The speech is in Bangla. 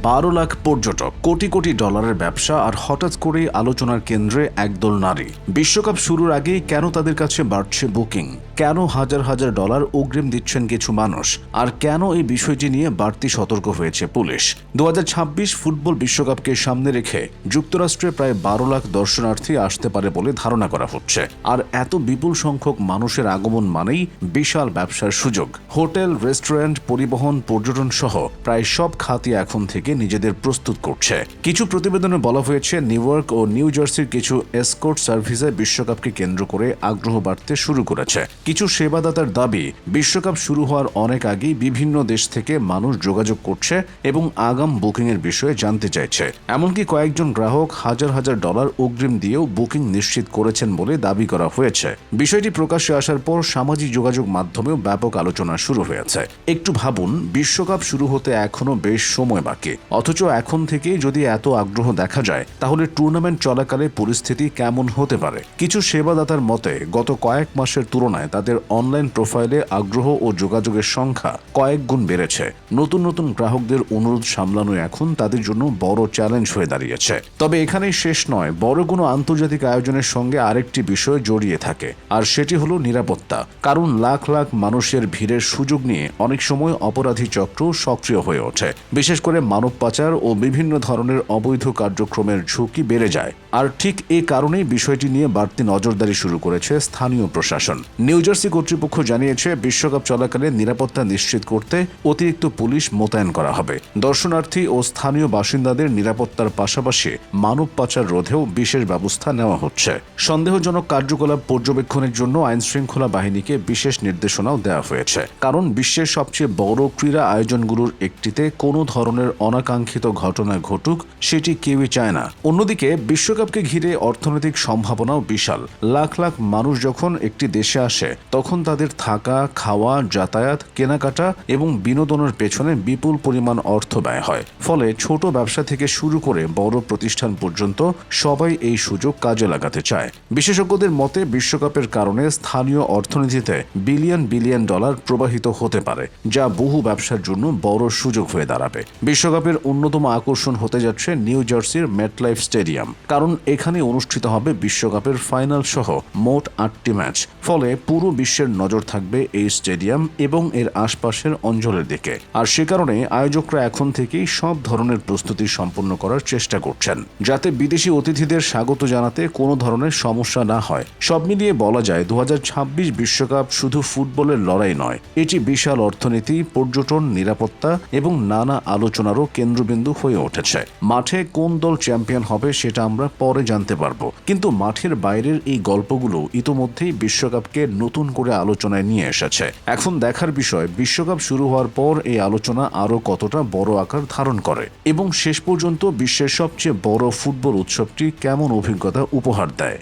12 লাখ পর্যটক, কোটি কোটি ডলারের ব্যবসা, আর হঠাৎ করেই আলোচনার কেন্দ্রে একদল নারী। বিশ্বকাপ শুরুর আগেই কেন তাদের কাছে বাড়ছে বুকিং? কেন হাজার হাজার ডলার অগ্রিম দিচ্ছেন কিছু মানুষ? আর কেন এই বিষয়টি নিয়ে বাড়তি সতর্ক হয়েছে পুলিশ? 2026 ফুটবল বিশ্বকাপকে সামনে রেখে যুক্তরাষ্ট্রে প্রায় 12 লাখ দর্শনার্থী আসতে পারে বলে ধারণা করা হচ্ছে। আর এত বিপুল সংখ্যক মানুষের আগমন মানেই বিশাল ব্যবসার সুযোগ। হোটেল, রেস্টুরেন্ট, পরিবহন, পর্যটন সহ প্রায় সব খাতই এখন থেকে নিজেদের প্রস্তুত করছে। কিছু প্রতিবেদনে বলা হয়েছে, নিউ ইয়র্ক ও নিউ জার্সির কিছু এসকর্ট সার্ভিসে বিশ্বকাপকে কেন্দ্র করে আগ্রহ বাড়তে শুরু করেছে। কিছু সেবাদাতার দাবি, বিশ্বকাপ শুরু হওয়ার অনেক আগেই বিভিন্ন দেশ থেকে মানুষ যোগাযোগ করছে এবং আগাম বুকিংয়ের বিষয়ে জানতে চাইছে। এমনকি কয়েকজন গ্রাহক হাজার হাজার ডলার অগ্রিম দিয়েও বুকিং নিশ্চিত করেছেন বলে দাবি করা হয়েছে। বিষয়টি প্রকাশ্যে আসার পর সামাজিক যোগাযোগ মাধ্যমেও ব্যাপক আলোচনা শুরু হয়েছে। একটু ভাবুন, বিশ্বকাপ শুরু হতে এখনো বেশ সময় বাকি, অথচ এখন থেকেই যদি এত আগ্রহ দেখা যায়, তাহলে টুর্নামেন্ট চলাকালে পরিস্থিতি কেমন হতে পারে? কিছু সেবাদাতার মতে, গত কয়েক মাসের তুলনায় তাদের অনলাইন প্রোফাইলে আগ্রহ ও যোগাযোগের সংখ্যা কয়েক গুণ বেড়েছে। নতুন নতুন গ্রাহকদের অনুরোধ সামলানো এখন তাদের জন্য বড় চ্যালেঞ্জ হয়ে দাঁড়িয়েছে। তবে এখানেই শেষ নয়, বড় কোনো আন্তর্জাতিক আয়োজনের সঙ্গে আরেকটি বিষয় জড়িয়ে থাকে, আর সেটি হলো নিরাপত্তা। কারণ লাখ লাখ মানুষের ভিড়ের সুযোগ নিয়ে অনেক সময় অপরাধী চক্র সক্রিয় হয়ে ওঠে। বিশেষ করে মানব পাচার ও বিভিন্ন ধরনের অবৈধ কার্যক্রমের ঝুঁকি বেড়ে যায়। আর ঠিক এই কারণেই বিষয়টি নিয়ে বাড়তি নজরদারি শুরু করেছে স্থানীয় প্রশাসন। নিউ জার্সি কর্তৃপক্ষ জানিয়েছে, বিশ্বকাপ চলাকালে নিরাপত্তা নিশ্চিত করতে অতিরিক্ত পুলিশ মোতায়েন করা হবে। দর্শনার্থী ও স্থানীয় বাসিন্দাদের নিরাপত্তার পাশাপাশি মানব পাচার রোধেও বিশেষ ব্যবস্থা নেওয়া হচ্ছে। সন্দেহজনক কার্যকলাপ পর্যবেক্ষণের জন্য আইনশৃঙ্খলা বাহিনীকে বিশেষ নির্দেশনাও দেওয়া হয়েছে। কারণ বিশ্বের সবচেয়ে বড় ক্রীড়া আয়োজনগুলোর একটিতে কোনো ধরনের অনাকাঙ্ক্ষিত ঘটনা ঘটুক, সেটি কেউই চায় না। অন্যদিকে বিশ্বকাপকে ঘিরে অর্থনৈতিক সম্ভাবনাও বিশাল। লাখ লাখ মানুষ যখন একটি দেশে আসে, তখন তাদের থাকা, খাওয়া, যাতায়াত, কেনাকাটা এবং বিনোদনের পেছনে বিপুল পরিমাণ অর্থ ব্যয় হয়। ফলে ছোট ব্যবসা থেকে শুরু করে বড় প্রতিষ্ঠান পর্যন্ত সবাই এই সুযোগ কাজে লাগাতে চায়। বিশেষজ্ঞদের মতে, বিশ্বকাপের কারণে স্থানীয় অর্থনীতিতে বিলিয়ন বিলিয়ন ডলার প্রবাহিত হতে পারে, যা বহু ব্যবসার জন্য বড় সুযোগ হয়ে দাঁড়াবে। বিশ্বকাপের অন্যতম আকর্ষণ হতে যাচ্ছে নিউ জার্সির মেটলাইফ স্টেডিয়াম। কারণ এখানে অনুষ্ঠিত হবে বিশ্বকাপের ফাইনাল সহ মোট 8টি ম্যাচ। ফলে পুরো বিশ্বের নজর থাকবে এই স্টেডিয়াম এবং এর আশপাশের অঞ্চলের দিকে। আর সে কারণে আয়োজকরা এখন থেকেই সব ধরনের প্রস্তুতি সম্পন্ন করার চেষ্টা করছেন, যাতে বিদেশি অতিথিদের স্বাগত জানাতে কোনো ধরনের সমস্যা না হয়। সব মিলিয়ে বলা যায়, 2026 বিশ্বকাপ শুধু ফুটবলের লড়াই নয়, এটি বিশাল অর্থনীতি, পর্যটন, নিরাপত্তা এবং নানা আলোচনারও কেন্দ্রবিন্দু হয়ে উঠেছে। মাঠে কোন দল চ্যাম্পিয়ন হবে সেটা আমরা পরে জানতে পারবো, কিন্তু মাঠের বাইরের এই গল্পগুলো ইতোমধ্যেই বিশ্বকাপকে নতুন করে আলোচনায় নিয়ে এসেছে। এখন দেখার বিষয়, বিশ্বকাপ শুরু হওয়ার পর এই আলোচনা আরও কতটা বড় আকার ধারণ করে এবং শেষ পর্যন্ত বিশ্বের সবচেয়ে বড় ফুটবল উৎসবটি কেমন অভিজ্ঞতা উপহার দেয়।